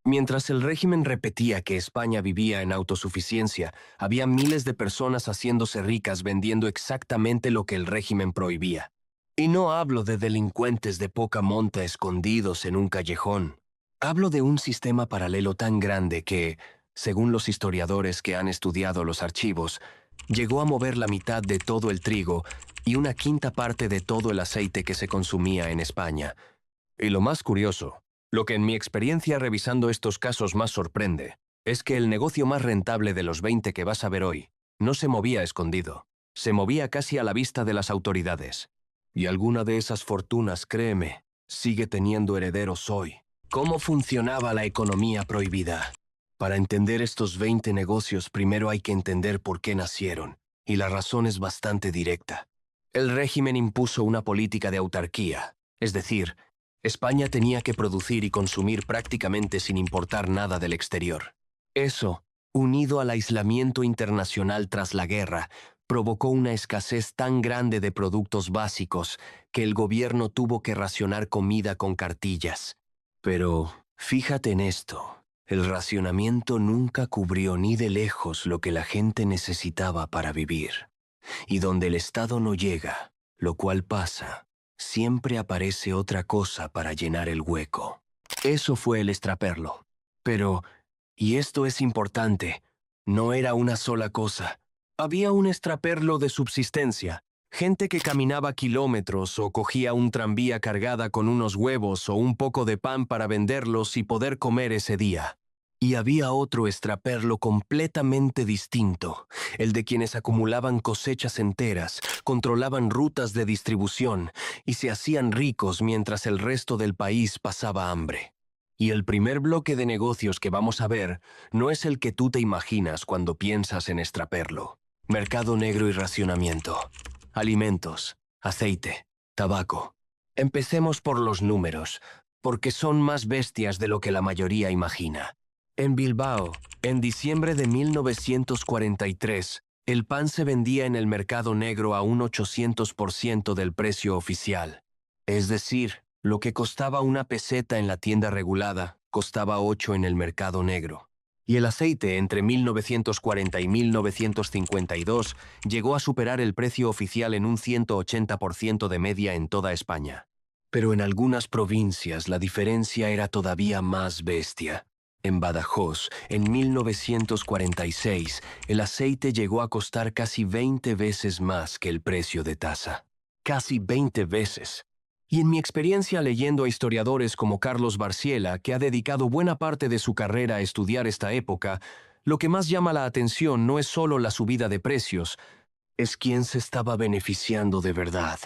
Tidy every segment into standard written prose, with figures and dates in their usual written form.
Mientras el régimen repetía que España vivía en autosuficiencia, había miles de personas haciéndose ricas vendiendo exactamente lo que el régimen prohibía. Y no hablo de delincuentes de poca monta escondidos en un callejón. Hablo de un sistema paralelo tan grande que, según los historiadores que han estudiado los archivos, llegó a mover la mitad de todo el trigo y una quinta parte de todo el aceite que se consumía en España. Y lo más curioso, lo que en mi experiencia revisando estos casos más sorprende, es que el negocio más rentable de los 20 que vas a ver hoy no se movía escondido, se movía casi a la vista de las autoridades. Y alguna de esas fortunas, créeme, sigue teniendo herederos hoy. ¿Cómo funcionaba la economía prohibida? Para entender estos 20 negocios, primero hay que entender por qué nacieron, y la razón es bastante directa. El régimen impuso una política de autarquía, es decir, España tenía que producir y consumir prácticamente sin importar nada del exterior. Eso, unido al aislamiento internacional tras la guerra, provocó una escasez tan grande de productos básicos que el gobierno tuvo que racionar comida con cartillas. Pero, fíjate en esto, el racionamiento nunca cubrió ni de lejos lo que la gente necesitaba para vivir. Y donde el Estado no llega, lo cual pasa, siempre aparece otra cosa para llenar el hueco. Eso fue el extraperlo. Pero, y esto es importante, no era una sola cosa. Había un extraperlo de subsistencia, gente que caminaba kilómetros o cogía un tranvía cargada con unos huevos o un poco de pan para venderlos y poder comer ese día. Y había otro extraperlo completamente distinto, el de quienes acumulaban cosechas enteras, controlaban rutas de distribución y se hacían ricos mientras el resto del país pasaba hambre. Y el primer bloque de negocios que vamos a ver no es el que tú te imaginas cuando piensas en extraperlo. Mercado negro y racionamiento. Alimentos, aceite, tabaco. Empecemos por los números, porque son más bestias de lo que la mayoría imagina. En Bilbao, en diciembre de 1943, el pan se vendía en el mercado negro a un 800% del precio oficial. Es decir, lo que costaba una peseta en la tienda regulada, costaba 8 en el mercado negro. Y el aceite entre 1940 y 1952 llegó a superar el precio oficial en un 180% de media en toda España. Pero en algunas provincias la diferencia era todavía más bestia. En Badajoz, en 1946, el aceite llegó a costar casi 20 veces más que el precio de tasa. Casi 20 veces. Y en mi experiencia leyendo a historiadores como Carlos Barciela, que ha dedicado buena parte de su carrera a estudiar esta época, lo que más llama la atención no es solo la subida de precios, es quién se estaba beneficiando de verdad.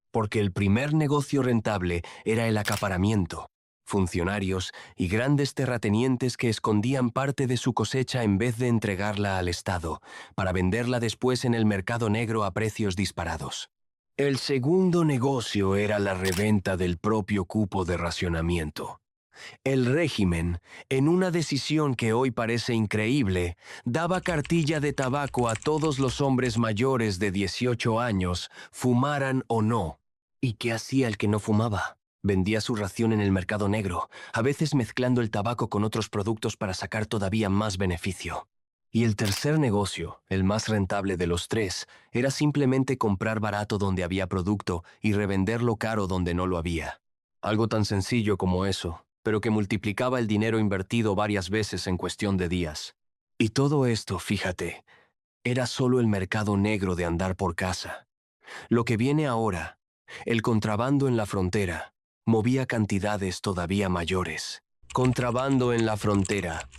Porque el primer negocio rentable era el acaparamiento. Funcionarios y grandes terratenientes que escondían parte de su cosecha en vez de entregarla al Estado, para venderla después en el mercado negro a precios disparados. El segundo negocio era la reventa del propio cupo de racionamiento. El régimen, en una decisión que hoy parece increíble, daba cartilla de tabaco a todos los hombres mayores de 18 años, fumaran o no. ¿Y qué hacía el que no fumaba? Vendía su ración en el mercado negro, a veces mezclando el tabaco con otros productos para sacar todavía más beneficio. Y el tercer negocio, el más rentable de los tres, era simplemente comprar barato donde había producto y revenderlo caro donde no lo había. Algo tan sencillo como eso, pero que multiplicaba el dinero invertido varias veces en cuestión de días. Y todo esto, fíjate, era solo el mercado negro de andar por casa. Lo que viene ahora, el contrabando en la frontera, movía cantidades todavía mayores. Contrabando en la frontera,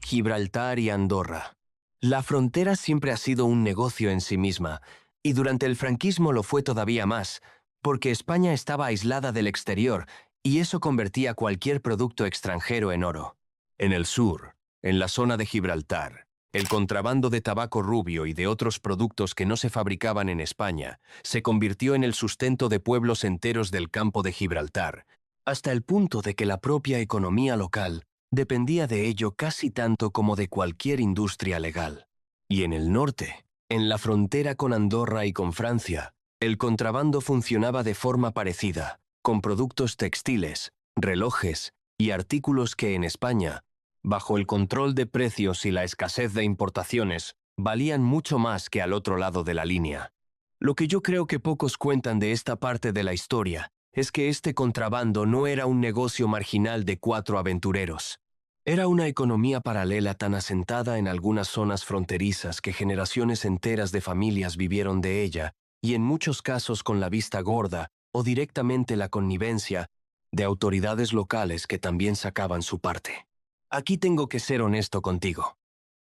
Gibraltar y Andorra. La frontera siempre ha sido un negocio en sí misma, y durante el franquismo lo fue todavía más, porque España estaba aislada del exterior, y eso convertía cualquier producto extranjero en oro. En el sur, en la zona de Gibraltar, el contrabando de tabaco rubio y de otros productos que no se fabricaban en España se convirtió en el sustento de pueblos enteros del campo de Gibraltar, hasta el punto de que la propia economía local dependía de ello casi tanto como de cualquier industria legal. Y en el norte, en la frontera con Andorra y con Francia, el contrabando funcionaba de forma parecida, con productos textiles, relojes y artículos que en España Bajo el control de precios y la escasez de importaciones, valían mucho más que al otro lado de la línea. Lo que yo creo que pocos cuentan de esta parte de la historia es que este contrabando no era un negocio marginal de 4 aventureros. Era una economía paralela tan asentada en algunas zonas fronterizas que generaciones enteras de familias vivieron de ella, y en muchos casos con la vista gorda o directamente la connivencia de autoridades locales que también sacaban su parte. Aquí tengo que ser honesto contigo.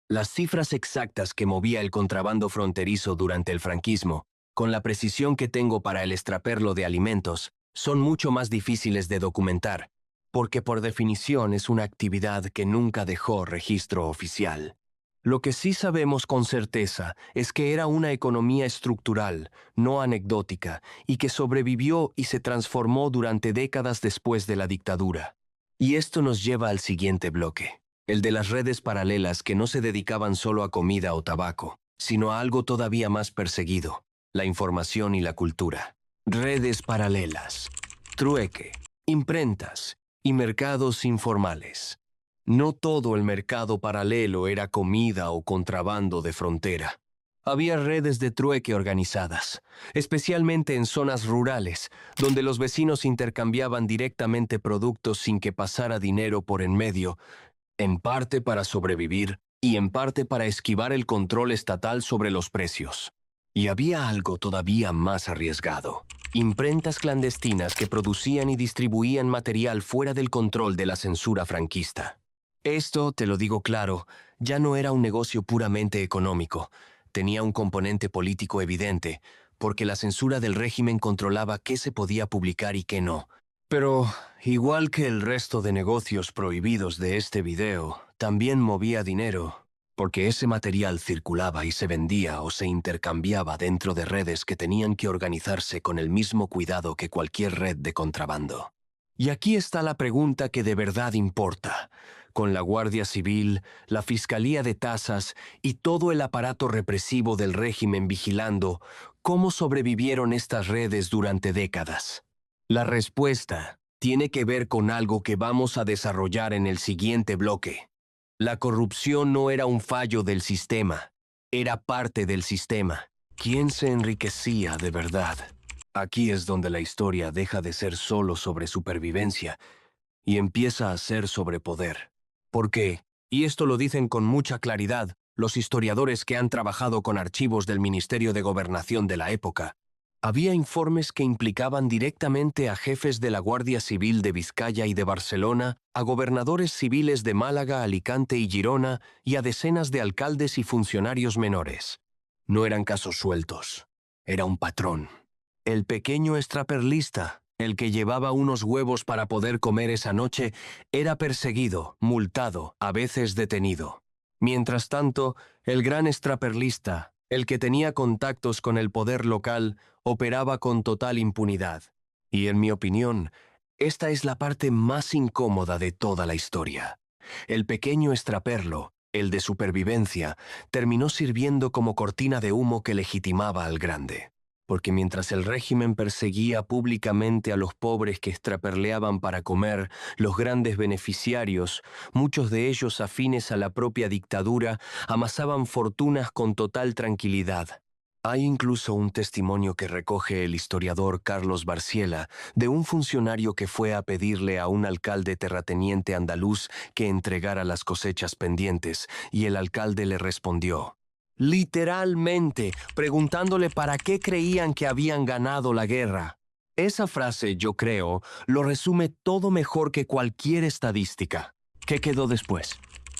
Las cifras exactas que movía el contrabando fronterizo durante el franquismo, con la precisión que tengo para el extraperlo de alimentos, son mucho más difíciles de documentar, porque por definición es una actividad que nunca dejó registro oficial. Lo que sí sabemos con certeza es que era una economía estructural, no anecdótica, y que sobrevivió y se transformó durante décadas después de la dictadura. Y esto nos lleva al siguiente bloque, el de las redes paralelas que no se dedicaban solo a comida o tabaco, sino a algo todavía más perseguido, la información y la cultura. Redes paralelas, trueque, imprentas y mercados informales. No todo el mercado paralelo era comida o contrabando de frontera. Había redes de trueque organizadas, especialmente en zonas rurales, donde los vecinos intercambiaban directamente productos sin que pasara dinero por en medio, en parte para sobrevivir y en parte para esquivar el control estatal sobre los precios. Y había algo todavía más arriesgado: imprentas clandestinas que producían y distribuían material fuera del control de la censura franquista. Esto, te lo digo claro, ya no era un negocio puramente económico. Tenía un componente político evidente, porque la censura del régimen controlaba qué se podía publicar y qué no. Pero, igual que el resto de negocios prohibidos de este video, también movía dinero, porque ese material circulaba y se vendía o se intercambiaba dentro de redes que tenían que organizarse con el mismo cuidado que cualquier red de contrabando. Y aquí está la pregunta que de verdad importa. Con la Guardia Civil, la Fiscalía de Tasas y todo el aparato represivo del régimen vigilando, ¿cómo sobrevivieron estas redes durante décadas? La respuesta tiene que ver con algo que vamos a desarrollar en el siguiente bloque. La corrupción no era un fallo del sistema, era parte del sistema. ¿Quién se enriquecía de verdad? Aquí es donde la historia deja de ser solo sobre supervivencia y empieza a ser sobre poder. Porque, y esto lo dicen con mucha claridad los historiadores que han trabajado con archivos del Ministerio de Gobernación de la época, había informes que implicaban directamente a jefes de la Guardia Civil de Vizcaya y de Barcelona, a gobernadores civiles de Málaga, Alicante y Girona y a decenas de alcaldes y funcionarios menores. No eran casos sueltos, era un patrón. El pequeño extraperlista, el que llevaba unos huevos para poder comer esa noche, era perseguido, multado, a veces detenido. Mientras tanto, el gran extraperlista, el que tenía contactos con el poder local, operaba con total impunidad. Y en mi opinión, esta es la parte más incómoda de toda la historia. El pequeño extraperlo, el de supervivencia, terminó sirviendo como cortina de humo que legitimaba al grande. Porque mientras el régimen perseguía públicamente a los pobres que extraperleaban para comer, los grandes beneficiarios, muchos de ellos afines a la propia dictadura, amasaban fortunas con total tranquilidad. Hay incluso un testimonio que recoge el historiador Carlos Barciela de un funcionario que fue a pedirle a un alcalde terrateniente andaluz que entregara las cosechas pendientes, y el alcalde le respondió, literalmente, preguntándole para qué creían que habían ganado la guerra. Esa frase, yo creo, lo resume todo mejor que cualquier estadística. ¿Qué quedó después?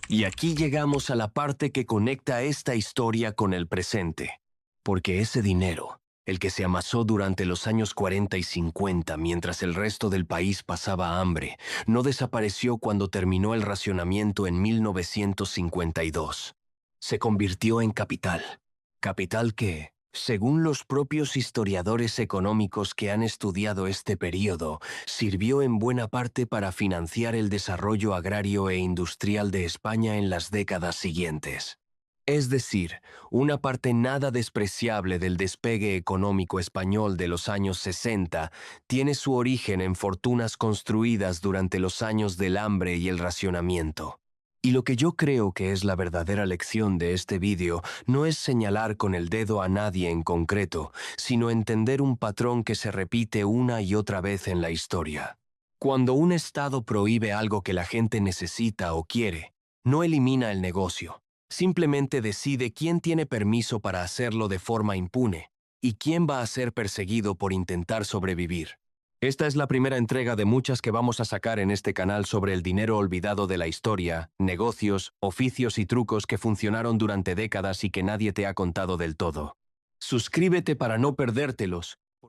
Y aquí llegamos a la parte que conecta esta historia con el presente. Porque ese dinero, el que se amasó durante los años 40 y 50 mientras el resto del país pasaba hambre, no desapareció cuando terminó el racionamiento en 1952. Se convirtió en capital. Capital que, según los propios historiadores económicos que han estudiado este período, sirvió en buena parte para financiar el desarrollo agrario e industrial de España en las décadas siguientes. Es decir, una parte nada despreciable del despegue económico español de los años 60 tiene su origen en fortunas construidas durante los años del hambre y el racionamiento. Y lo que yo creo que es la verdadera lección de este vídeo no es señalar con el dedo a nadie en concreto, sino entender un patrón que se repite una y otra vez en la historia. Cuando un Estado prohíbe algo que la gente necesita o quiere, no elimina el negocio, simplemente decide quién tiene permiso para hacerlo de forma impune y quién va a ser perseguido por intentar sobrevivir. Esta es la primera entrega de muchas que vamos a sacar en este canal sobre el dinero olvidado de la historia, negocios, oficios y trucos que funcionaron durante décadas y que nadie te ha contado del todo. Suscríbete para no perdértelos